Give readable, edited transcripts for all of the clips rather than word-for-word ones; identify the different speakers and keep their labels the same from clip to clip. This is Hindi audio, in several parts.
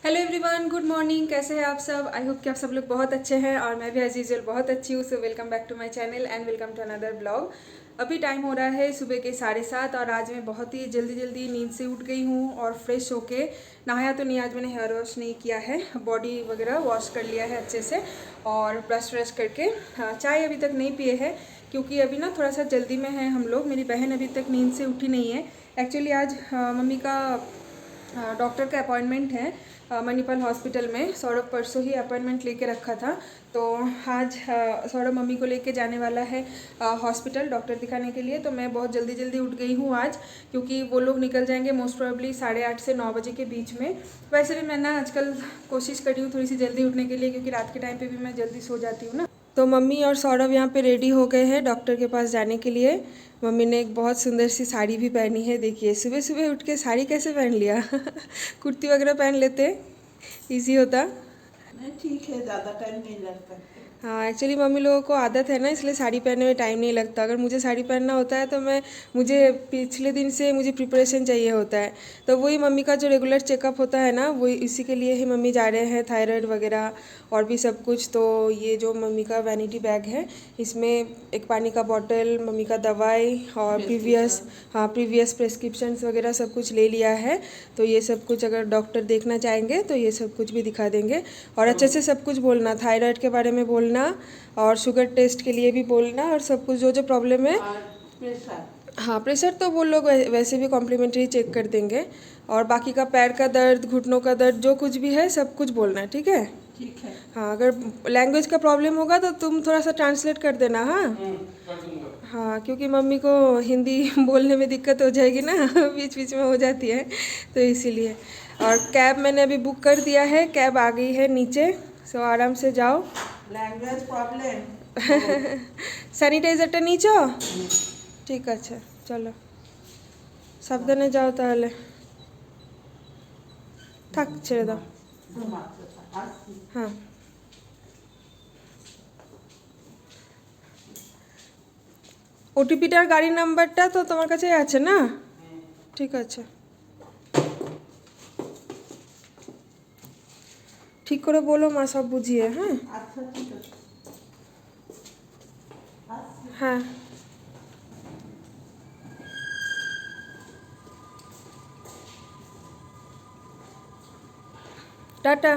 Speaker 1: Hello everyone, good morning. कैसे हैं आप सब? आई होप कि आप सब लोग बहुत अच्छे हैं और मैं भी एज यूजुअल बहुत अच्छी हूँ। So welcome back to my channel and welcome to another blog. अभी टाइम हो रहा है सुबह के 7:30 और आज मैं बहुत ही जल्दी नींद से उठ गई हूँ और फ्रेश होके नहाया तो नहीं, आज मैंने हेयर वॉश नहीं किया है, बॉडी वगैरह वॉश कर लिया है अच्छे से और ब्रश व्रश करके चाय अभी तक नहीं पिए हैं क्योंकि अभी ना थोड़ा सा जल्दी में है हम लोग। मेरी बहन अभी तक नींद से उठी नहीं है। एक्चुअली आज मम्मी का डॉक्टर का अपॉइंटमेंट है मणिपाल हॉस्पिटल में। सौरभ परसों ही अपॉइंटमेंट लेके रखा था, तो आज सौरभ मम्मी को लेके जाने वाला है हॉस्पिटल डॉक्टर दिखाने के लिए। तो मैं बहुत जल्दी उठ गई हूँ आज, क्योंकि वो लोग निकल जाएंगे मोस्ट प्रोबेबली 8:30 से 9 बजे के बीच में। वैसे भी मैं ना आजकल कोशिश कर रही हूँ थोड़ी सी जल्दी उठने के लिए, क्योंकि रात के टाइम पे भी मैं जल्दी सो जाती हूँ ना। तो मम्मी और सौरभ यहाँ पे रेडी हो गए हैं डॉक्टर के पास जाने के लिए। मम्मी ने एक बहुत सुंदर सी साड़ी भी पहनी है। देखिए सुबह सुबह उठ के साड़ी कैसे पहन लिया कुर्ती वगैरह पहन लेते, इजी होता।
Speaker 2: नहीं ठीक है, ज़्यादा टाइम नहीं लगता।
Speaker 1: हाँ, एक्चुअली मम्मी लोगों को आदत है ना, इसलिए साड़ी पहनने में टाइम नहीं लगता। अगर मुझे साड़ी पहनना होता है तो मुझे पिछले दिन से मुझे प्रिपरेशन चाहिए होता है। तो वही मम्मी का जो रेगुलर चेकअप होता है ना, वही इसी के लिए ही मम्मी जा रहे हैं, थायराइड वगैरह और भी सब कुछ। तो ये जो मम्मी का वैनिटी बैग है, इसमें एक पानी का बॉटल, मम्मी का दवाई और प्रीवियस प्रेस्क्रिप्शंस वगैरह सब कुछ ले लिया है। तो ये सब कुछ अगर डॉक्टर देखना चाहेंगे तो ये सब कुछ भी दिखा देंगे। और अच्छे से सब कुछ बोलना, थायराइड के बारे में बोलना और शुगर टेस्ट के लिए भी बोलना और सब कुछ जो जो प्रॉब्लम है।
Speaker 2: प्रेशर,
Speaker 1: हाँ, प्रेशर तो वो लोग वैसे भी कॉम्प्लीमेंट्री चेक कर देंगे। और बाकी का पैर का दर्द, घुटनों का दर्द, जो कुछ भी है सब कुछ बोलना है, ठीक है?
Speaker 2: ठीक है।
Speaker 1: हाँ, अगर लैंग्वेज का प्रॉब्लम होगा तो तुम थोड़ा सा ट्रांसलेट कर देना। हाँ हाँ, क्योंकि मम्मी को हिंदी बोलने में दिक्कत हो जाएगी ना बीच बीच में हो जाती है, तो इसीलिए। और कैब मैंने अभी बुक कर दिया है, कैब आ गई है नीचे। सो आराम से जाओ।
Speaker 2: लैंग्वेज प्रॉब्लम
Speaker 1: স্যানিটাইজারটা নিছো? ঠিক আছে, চলো সাবধানে যাও তাহলে। থাক, ছেড়ে দাও। হ্যাঁ, ওটিপিটার গাড়ির নাম্বারটা তো তোমার কাছেই আছে না? ঠিক আছে, ঠিক করে বলো মা, সব বুঝিয়ে। হ্যাঁ
Speaker 2: আচ্ছা ঠিক আছে।
Speaker 1: হ্যাঁ, টাটা।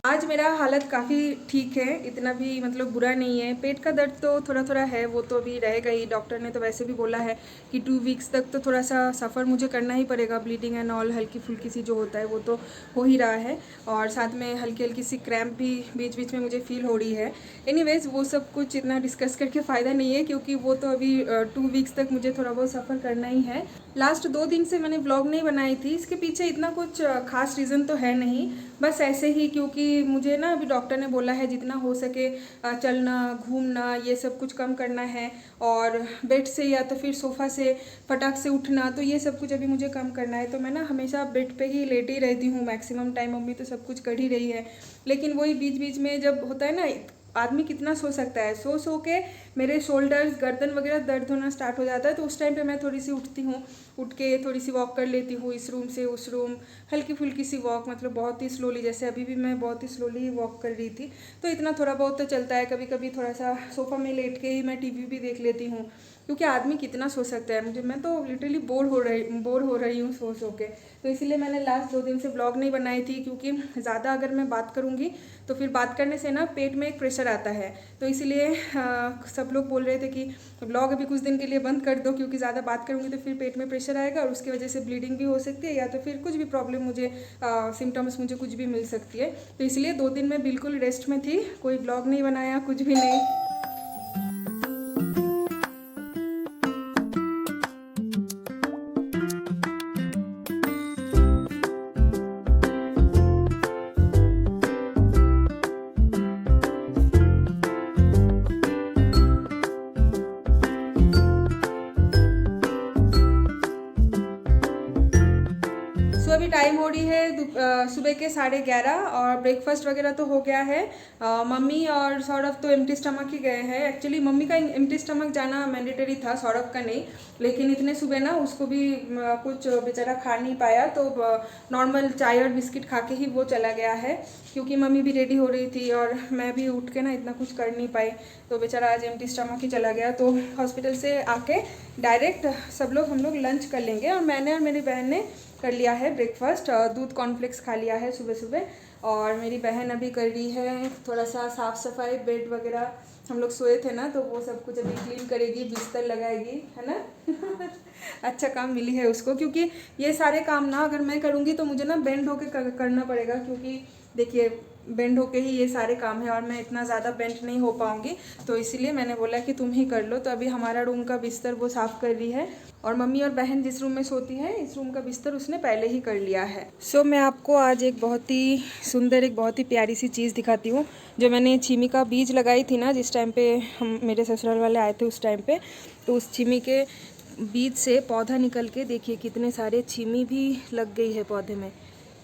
Speaker 1: आज मेरा हालत काफ़ी ठीक है, इतना भी मतलब बुरा नहीं है। पेट का दर्द तो थोड़ा थोड़ा है, वो तो अभी रहेगा ही। डॉक्टर ने तो वैसे भी बोला है कि 2 वीक्स तक तो थोड़ा सा सफ़र मुझे करना ही पड़ेगा। ब्लीडिंग एंड ऑल हल्की फुल्की सी जो होता है वो तो हो ही रहा है, और साथ में हल्की हल्की सी क्रैम्प भी बीच बीच में मुझे फील हो रही है। एनीवेज वो सब कुछ इतना डिस्कस करके फ़ायदा नहीं है, क्योंकि वो तो अभी 2 वीक्स तक मुझे थोड़ा बहुत सफ़र करना ही है। लास्ट 2 दिन से मैंने ब्लॉग नहीं बनाई थी, इसके पीछे इतना कुछ खास रीज़न तो है नहीं, बस ऐसे ही। क्योंकि मुझे ना अभी डॉक्टर ने बोला है जितना हो सके चलना घूमना ये सब कुछ कम करना है, और बेड से या तो फिर सोफ़ा से फटाक से उठना, तो ये सब कुछ अभी मुझे कम करना है। तो मैं ना हमेशा बेड पे ही लेटी रहती हूँ मैक्सिमम टाइम। मम्मी तो सब कुछ कर ही रही है, लेकिन वही बीच बीच में जब होता है ना, आदमी कितना सो सकता है, सो के मेरे शोल्डर्स गर्दन वगैरह दर्द होना स्टार्ट हो जाता है। तो उस टाइम पे मैं थोड़ी सी उठती हूँ, उठ के थोड़ी सी वॉक कर लेती हूँ, इस रूम से उस रूम, हल्की फुल्की सी वॉक, मतलब बहुत ही स्लोली, जैसे अभी भी मैं बहुत ही स्लोली वॉक कर रही थी। तो इतना थोड़ा बहुत तो चलता है। कभी कभी थोड़ा सा सोफ़ा में लेट के ही मैं टीवी भी देख लेती हूँ, क्योंकि आदमी कितना सो सकता है। मैं तो लिटरली बोर हो रही हूँ सो के। तो इसीलिए मैंने लास्ट 2 दिन से ब्लॉग नहीं बनाई थी, क्योंकि ज़्यादा अगर मैं बात करूँगी तो फिर बात करने से ना पेट में एक प्रेशर आता है। तो इसीलिए सब लोग बोल रहे थे कि ब्लॉग अभी कुछ दिन के लिए बंद कर दो, क्योंकि ज़्यादा बात करूँगी तो फिर पेट में प्रेशर आएगा और उसकी वजह से ब्लीडिंग भी हो सकती है, या तो फिर कुछ भी प्रॉब्लम मुझे सिम्टम्स मुझे कुछ भी मिल सकती है। तो इसलिए 2 दिन में बिल्कुल रेस्ट में थी, कोई ब्लॉग नहीं बनाया, कुछ भी नहीं। अभी टाइम हो रही है सुबह के 11:30 और ब्रेकफास्ट वगैरह तो हो गया है। मम्मी और सौरभ तो एम्प्टी स्टमक ही गए हैं। एक्चुअली मम्मी का एम्प्टी स्टमक जाना मैंडेटरी था, सौरभ का नहीं, लेकिन इतने सुबह ना उसको भी कुछ बेचारा खा नहीं पाया, तो नॉर्मल चाय और बिस्किट खा के ही वो चला गया है, क्योंकि मम्मी भी रेडी हो रही थी और मैं भी उठ के ना इतना कुछ कर नहीं पाई, तो बेचारा आज एम्प्टी स्टमक ही चला गया। तो हॉस्पिटल से आके डायरेक्ट हम लोग लंच कर लेंगे। और मैंने और मेरी बहन ने कर लिया है ब्रेकफास्ट, दूध कॉर्नफ्लेक्स खा लिया है सुबह सुबह। और मेरी बहन अभी कर रही है थोड़ा सा साफ़ सफाई, बेड वगैरह हम लोग सोए थे ना, तो वो सब कुछ अभी क्लीन करेगी, बिस्तर लगाएगी, है ना। अच्छा काम मिली है उसको, क्योंकि ये सारे काम ना अगर मैं करूँगी तो मुझे ना बेंड होके करना पड़ेगा, क्योंकि देखिए बेंड होके ही ये सारे काम है और मैं इतना ज़्यादा बेंड नहीं हो पाऊँगी, तो इसीलिए मैंने बोला कि तुम ही कर लो। तो अभी हमारा रूम का बिस्तर वो साफ़ कर रही है, और मम्मी और बहन जिस रूम में सोती है इस रूम का बिस्तर उसने पहले ही कर लिया है। सो मैं आपको आज एक बहुत ही सुंदर, एक बहुत ही प्यारी सी चीज़ दिखाती हूँ। जो मैंने छीमी का बीज लगाई थी ना, जिस टाइम पे हम मेरे ससुराल वाले आए थे उस टाइम पे, तो उस छीमी के बीज से पौधा निकल के देखिए कितने सारे छीमी भी लग गई है पौधे में।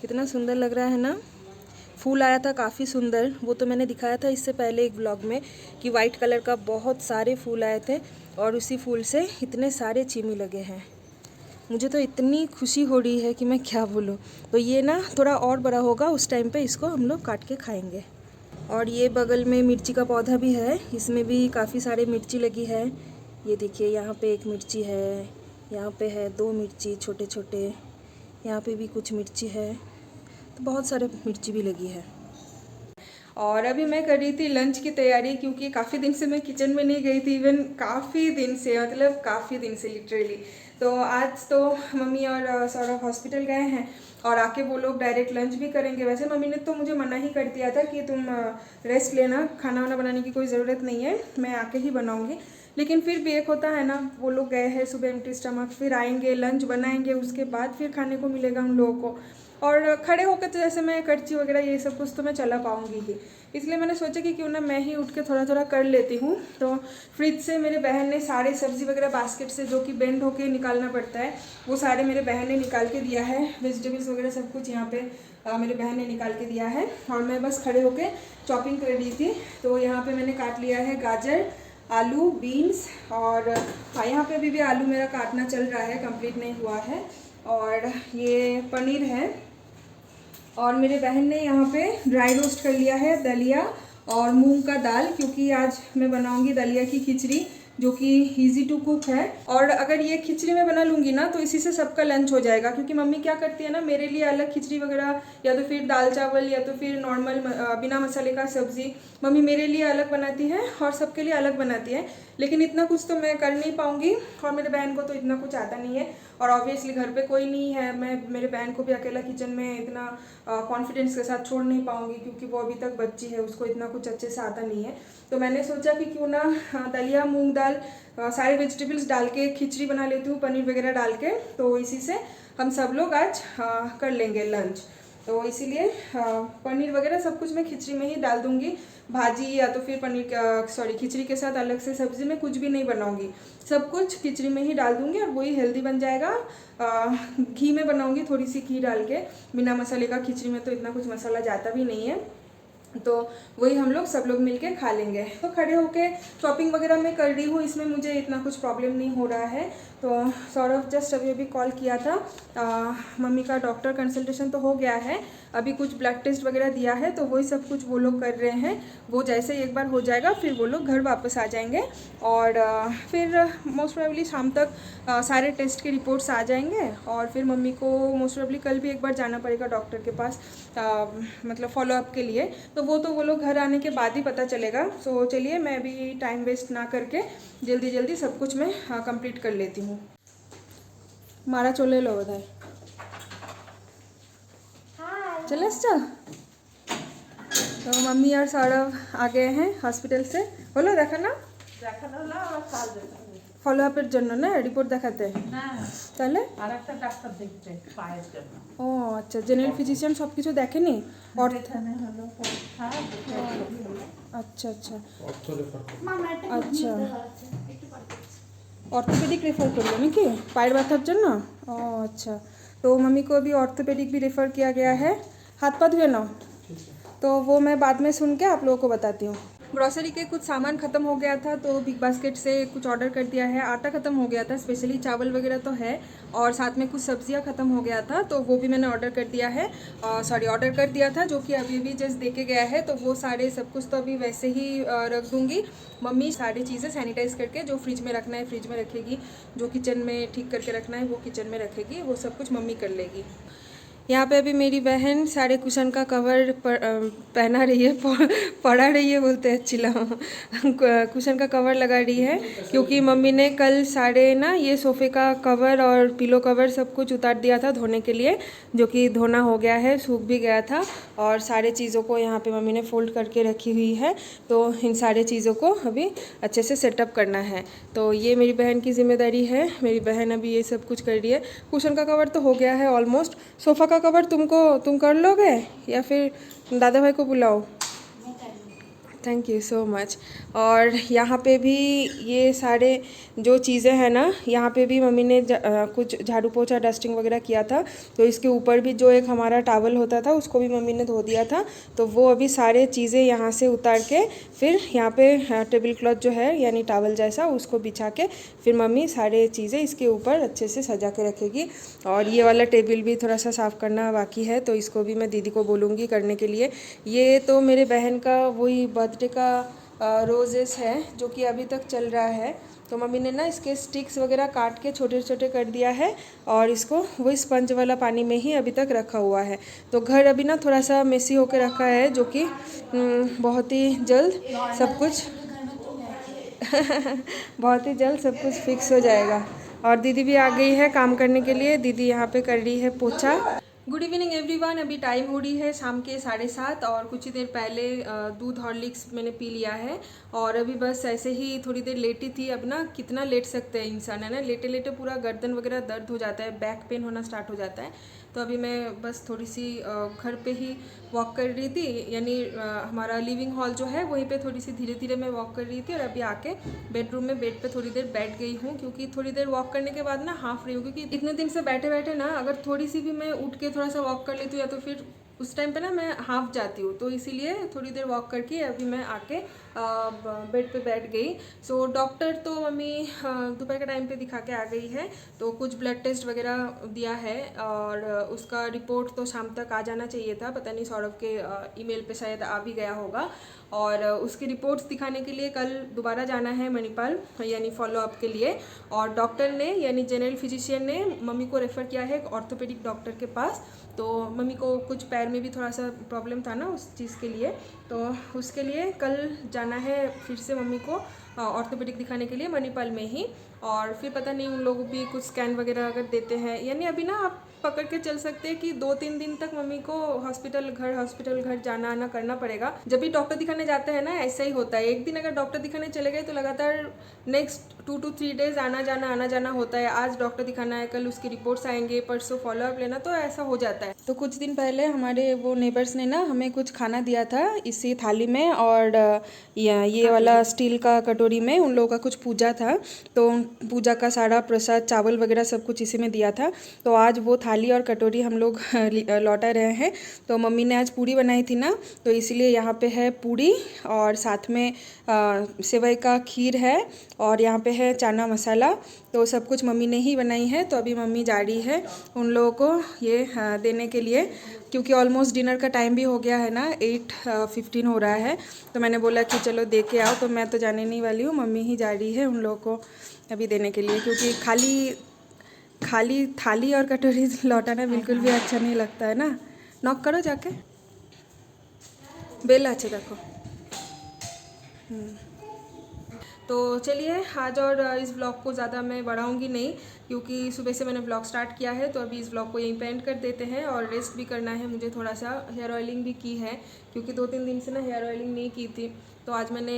Speaker 1: कितना सुंदर लग रहा है ना। फूल आया था काफ़ी सुंदर, वो तो मैंने दिखाया था इससे पहले एक ब्लॉग में कि वाइट कलर का बहुत सारे फूल आए थे, और उसी फूल से इतने सारे चीमी लगे हैं। मुझे तो इतनी खुशी हो रही है कि मैं क्या बोलूँ। तो ये ना थोड़ा और बड़ा होगा, उस टाइम पे इसको हम लोग काट के खाएंगे। और ये बगल में मिर्ची का पौधा भी है, इसमें भी काफ़ी सारे मिर्ची लगी है। ये देखिए यहाँ पे एक मिर्ची है, यहाँ पे है 2 मिर्ची छोटे छोटे, यहाँ पे भी कुछ मिर्ची है, तो बहुत सारे मिर्ची भी लगी है। और अभी मैं कर रही थी लंच की तैयारी, क्योंकि काफ़ी दिन से मैं किचन में नहीं गई थी, इवन काफ़ी दिन से, मतलब काफ़ी दिन से लिटरली। तो आज तो मम्मी और सौरभ हॉस्पिटल गए हैं और आके वो लोग डायरेक्ट लंच भी करेंगे। वैसे मम्मी ने तो मुझे मना ही कर दिया था कि तुम रेस्ट लेना, खाना वाना बनाने की कोई ज़रूरत नहीं है, मैं आके ही बनाऊँगी। लेकिन फिर भी एक होता है ना, वो लोग गए हैं सुबह एम्प्टी स्टमक, फिर आएंगे लंच बनाएंगे, उसके बाद फिर खाने को मिलेगा हम लोगों को। और खड़े होकर तो जैसे मैं करची वगैरह ये सब कुछ तो मैं चला पाऊँगी ही, इसलिए मैंने सोचा कि क्यों ना मैं ही उठ के थोड़ा थोड़ा कर लेती हूँ। तो फ्रिज से मेरे बहन ने सारे सब्ज़ी वगैरह बास्केट से, जो कि बेंड होके निकालना पड़ता है, वो सारे मेरे बहन ने निकाल के दिया है। वेजिटेबल्स वगैरह सब कुछ यहाँ पे मेरे बहन ने निकाल के दिया है, और मैं बस खड़े होके चॉपिंग कर रही थी। तो यहाँ पे मैंने काट लिया है गाजर, आलू, बीन्स, और हाँ यहाँ पे भी आलू मेरा काटना चल रहा है, कंप्लीट नहीं हुआ है। और ये पनीर है, और मेरे बहन ने यहाँ पे ड्राई रोस्ट कर लिया है दलिया और मूंग का दाल, क्योंकि आज मैं बनाऊंगी दलिया की खिचड़ी, जो कि इजी टू कुक है। और अगर ये खिचड़ी मैं बना लूँगी ना तो इसी से सबका लंच हो जाएगा, क्योंकि मम्मी क्या करती है ना, मेरे लिए अलग खिचड़ी वगैरह, या तो फिर दाल चावल, या तो फिर नॉर्मल बिना मसाले का सब्ज़ी मम्मी मेरे लिए अलग बनाती है और सबके लिए अलग बनाती है। लेकिन इतना कुछ तो मैं कर नहीं पाऊँगी, और मेरे बहन को तो इतना कुछ आता नहीं है, और ऑब्वियसली घर पे कोई नहीं है, मैं मेरे बहन को भी अकेला किचन में इतना कॉन्फिडेंस के साथ छोड़ नहीं पाऊँगी, क्योंकि वो अभी तक बच्ची है, उसको इतना कुछ अच्छे से आता नहीं है। तो मैंने सोचा कि क्यों ना दलिया, मूंग दाल, सारे वेजिटेबल्स डाल के खिचड़ी बना लेती हूँ, पनीर वगैरह डाल के, तो इसी से हम सब लोग आज कर लेंगे लंच। तो इसीलिए पनीर वगैरह सब कुछ मैं खिचड़ी में ही डाल दूँगी। भाजी या तो फिर खिचड़ी के साथ अलग से सब्ज़ी में कुछ भी नहीं बनाऊँगी, सब कुछ खिचड़ी में ही डाल दूँगी, और वही हेल्दी बन जाएगा। घी में बनाऊँगी, थोड़ी सी घी डाल के, बिना मसाले का। खिचड़ी में तो इतना कुछ मसाला जाता भी नहीं है, तो वही हम लोग सब लोग मिलके खा लेंगे। तो खड़े होके शॉपिंग वगैरह मैं कर रही हूँ, इसमें मुझे इतना कुछ प्रॉब्लम नहीं हो रहा है। तो सौरभ जस्ट अभी कॉल किया था, मम्मी का डॉक्टर कंसल्टेशन तो हो गया है, अभी कुछ ब्लड टेस्ट वगैरह दिया है, तो वही सब कुछ वो लोग कर रहे हैं। वो जैसे एक बार हो जाएगा फिर वो लोग घर वापस आ जाएंगे, और फिर मोस्ट प्रोबेबली शाम तक सारे टेस्ट के रिपोर्ट्स आ जाएंगे। और फिर मम्मी को मोस्ट प्रोबेबली कल भी एक बार जाना पड़ेगा डॉक्टर के पास, मतलब फॉलोअप के लिए, तो वो लोग घर आने के बाद ही पता चलेगा। सो चलिए, मैं भी टाइम वेस्ट ना करके जल्दी जल्दी सब कुछ मैं कंप्लीट कर लेती हूँ। मारा चले लो बधाई चलस चल। तो मम्मी और सौरभ आ गए हैं हॉस्पिटल से, बोलो देखा ना ফলো আপের জন্য না রিপোর্ট দেখাতে, তাহলে
Speaker 2: আরেকটা ডাক্তার দেখতে পায়ের জন্য।
Speaker 1: ও আচ্ছা, জেনারেল ফিজিশিয়ান সব কিছু দেখেনি?
Speaker 2: এখানে হলো পরীক্ষা,
Speaker 1: আচ্ছা আচ্ছা আচ্ছা, অর্থোপেডিক রেফার করলো নাকি পায়ের ব্যথার জন্য? ও আচ্ছা, तो मम्मी को अभी ऑर्थोपेडिक भी रेफ़र किया गया है। हाथ पाथ धुए ना, तो वो मैं बाद में सुन के आप लोगों को बताती हूँ। ग्रॉसरी के कुछ सामान ख़त्म हो गया था तो बिग बास्केट से कुछ ऑर्डर कर दिया है। आटा ख़त्म हो गया था, स्पेशली चावल वगैरह तो है, और साथ में कुछ सब्जियां ख़त्म हो गया था तो वो भी मैंने ऑर्डर कर दिया है। ऑर्डर कर दिया था जो कि अभी भी जस्ट देके गया है। तो वो सारे सब कुछ तो अभी वैसे ही रख दूँगी। मम्मी सारी चीज़ें सैनिटाइज़ करके जो फ्रिज में रखना है फ्रिज में रखेगी, जो किचन में ठीक करके रखना है वो किचन में रखेगी, वो सब कुछ मम्मी कर लेगी। यहाँ पे अभी मेरी बहन सारे कुशन का कवर पहना रही है, पढ़ा रही है बोलते हैं, चिल्ला कुशन का कवर लगा रही है, क्योंकि मम्मी ने कल सारे ना ये सोफ़े का कवर और पिलो कवर सब कुछ उतार दिया था धोने के लिए, जो कि धोना हो गया है, सूख भी गया था। और सारे चीज़ों को यहाँ पे मम्मी ने फोल्ड करके रखी हुई है, तो इन सारे चीज़ों को अभी अच्छे से सेटअप करना है। तो ये मेरी बहन की जिम्मेदारी है। मेरी बहन अभी ये सब कुछ कर रही है। कुशन का कवर तो हो गया है ऑलमोस्ट। सोफ़ा का कवर तुम कर लोगे या फिर दादा भाई को बुलाओ? Thank you so much. और यहाँ पे भी ये सारे जो चीज़ें हैं ना, यहाँ पे भी मम्मी ने कुछ झाड़ू पोछा डस्टिंग वगैरह किया था, तो इसके ऊपर भी जो एक हमारा टॉवल होता था उसको भी मम्मी ने धो दिया था। तो वो अभी सारे चीज़ें यहाँ से उतार के फिर यहाँ पे टेबल क्लॉथ जो है यानी टॉवल जैसा उसको बिछा के फिर मम्मी सारे चीज़ें इसके ऊपर अच्छे से सजा के रखेगी। और ये वाला टेबल भी थोड़ा सा साफ़ करना बाकी है, तो इसको भी मैं दीदी को बोलूँगी करने के लिए। ये तो मेरे बहन का वही बर्थडे का रोजेस है जो कि अभी तक चल रहा है। तो मम्मी ने ना इसके स्टिक्स वगैरह काट के छोटे छोटे कर दिया है और इसको वही स्पंज वाला पानी में ही अभी तक रखा हुआ है। तो घर अभी ना थोड़ा सा मेसी होके रखा है, जो कि बहुत ही जल्द सब कुछ बहुत ही जल्द सब कुछ फिक्स हो जाएगा। और दीदी भी आ गई है काम करने के लिए। दीदी यहाँ पे कर रही है पोछा। Good evening everyone. अभी टाइम हो रही है शाम के 7:30 और कुछ ही देर पहले दूध हॉर्लिक्स मैंने पी लिया है और अभी बस ऐसे ही थोड़ी देर लेटी थी। अब ना कितना लेट सकते हैं इंसान, है ना, लेटे लेटे पूरा गर्दन वगैरह दर्द हो जाता है, बैक पेन होना स्टार्ट हो जाता है। तो अभी मैं बस थोड़ी सी घर पे ही वॉक कर रही थी, यानी हमारा लिविंग हॉल जो है वहीं पे थोड़ी सी धीरे धीरे मैं वॉक कर रही थी। और अभी आके बेडरूम में बेड पे थोड़ी देर बैठ गई हूँ, क्योंकि थोड़ी देर वॉक करने के बाद ना हाफ रही हूँ, क्योंकि इतने दिन से बैठे बैठे ना अगर थोड़ी सी भी मैं उठ के थोड़ा सा वॉक कर लेती हूँ या तो फिर उस टाइम पे ना मैं हाफ जाती हूँ, तो इसीलिए थोड़ी देर वॉक करके अभी मैं आके बेड पे बैठ गई। सो डॉक्टर तो मम्मी दोपहर के टाइम पे दिखा के आ गई है, तो कुछ ब्लड टेस्ट वगैरह दिया है और उसका रिपोर्ट तो शाम तक आ जाना चाहिए था। पता नहीं सौरभ के ईमेल पे शायद आ भी गया होगा। और उसकी रिपोर्ट्स दिखाने के लिए कल दोबारा जाना है मणिपाल, यानी फॉलोअप के लिए। और डॉक्टर ने यानी जनरल फिजिशियन ने मम्मी को रेफ़र किया है एक ऑर्थोपेडिक डॉक्टर के पास। तो मम्मी को कुछ पैर में भी थोड़ा सा प्रॉब्लम था ना उस चीज़ के लिए, तो उसके लिए कल जाना है फिर से मम्मी को ऑर्थोपेडिक दिखाने के लिए मणिपाल में ही। और फिर पता नहीं उन लोग भी कुछ स्कैन वगैरह अगर देते हैं, यानी अभी ना आप पकड़ के चल सकते हैं कि 2-3 दिन तक मम्मी को हॉस्पिटल घर जाना आना करना पड़ेगा। जब भी डॉक्टर दिखाने जाते हैं ना ऐसा ही होता है, एक दिन अगर डॉक्टर दिखाने चले गए तो लगातार नेक्स्ट 2 to 3 डेज आना जाना होता है। आज डॉक्टर दिखाना है, कल उसकी रिपोर्ट्स आएंगे, परसों फॉलोअप लेना, तो ऐसा हो जाता है। तो कुछ दिन पहले हमारे वो नेबर्स ने ना हमें कुछ खाना दिया था इसी थाली में, और ये वाला स्टील का कटोरी में उन लोगों का कुछ पूजा था, तो पूजा का सारा प्रसाद चावल वगैरह सब कुछ इसी में दिया था। तो आज वो थाली और कटोरी हम लोग लौटा रहे हैं। तो मम्मी ने आज पूड़ी बनाई थी ना, तो इसलिए यहाँ पे है पूड़ी और साथ में सेवई का खीर है और यहाँ पे है चना मसाला। तो सब कुछ मम्मी ने ही बनाई है। तो अभी मम्मी जा रही है उन लोगों को ये देने के लिए, क्योंकि ऑलमोस्ट डिनर का टाइम भी हो गया है ना, 8:15 हो रहा है। तो मैंने बोला कि चलो दे के आओ, तो मैं तो जाने नहीं वाली हूँ, मम्मी ही जा रही है उन लोगों को अभी देने के लिए, क्योंकि खाली थाली और कटोरी लौटाना बिल्कुल भी अच्छा नहीं लगता है ना। नॉक करो जाके, बेल अच्छे देखो। तो चलिए आज और इस ब्लॉग को ज़्यादा मैं बढ़ाऊंगी नहीं, क्योंकि सुबह से मैंने ब्लॉग स्टार्ट किया है। तो अभी इस ब्लॉग को यहीं पे एंड कर देते हैं और रेस्ट भी करना है मुझे, थोड़ा सा हेयर ऑयलिंग भी की है, क्योंकि 2-3 दिन से ना हेयर ऑयलिंग नहीं की थी। तो आज मैंने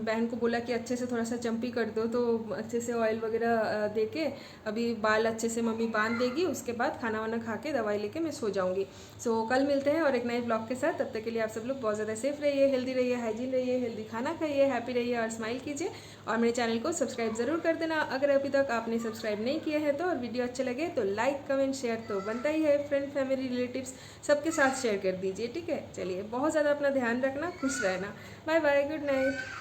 Speaker 1: बहन को बोला कि अच्छे से थोड़ा सा चम्पी कर दो, तो अच्छे से ऑयल वगैरह दे के अभी बाल अच्छे से मम्मी बांध देगी, उसके बाद खाना वाना खा के दवाई लेके मैं सो जाऊँगी। सो कल मिलते हैं और एक नए ब्लॉग के साथ। तब तक के लिए आप सब लोग बहुत ज़्यादा सेफ रहिए, हेल्दी रहिए, हाइजीन रहिए, हेल्दी खाना खाइए, हैप्पी रहिए और स्माइल कीजिए। और मेरे चैनल को सब्सक्राइब ज़रूर कर देना अगर अभी तक आपने सब्सक्राइब नहीं किया है तो। और वीडियो अच्छे लगे तो लाइक कमेंट शेयर तो बनता ही है, फ्रेंड फैमिली रिलेटिव्स सबके साथ शेयर कर दीजिए, ठीक है। चलिए, बहुत ज़्यादा अपना ध्यान रखना, खुश रहना। Bye bye, good night.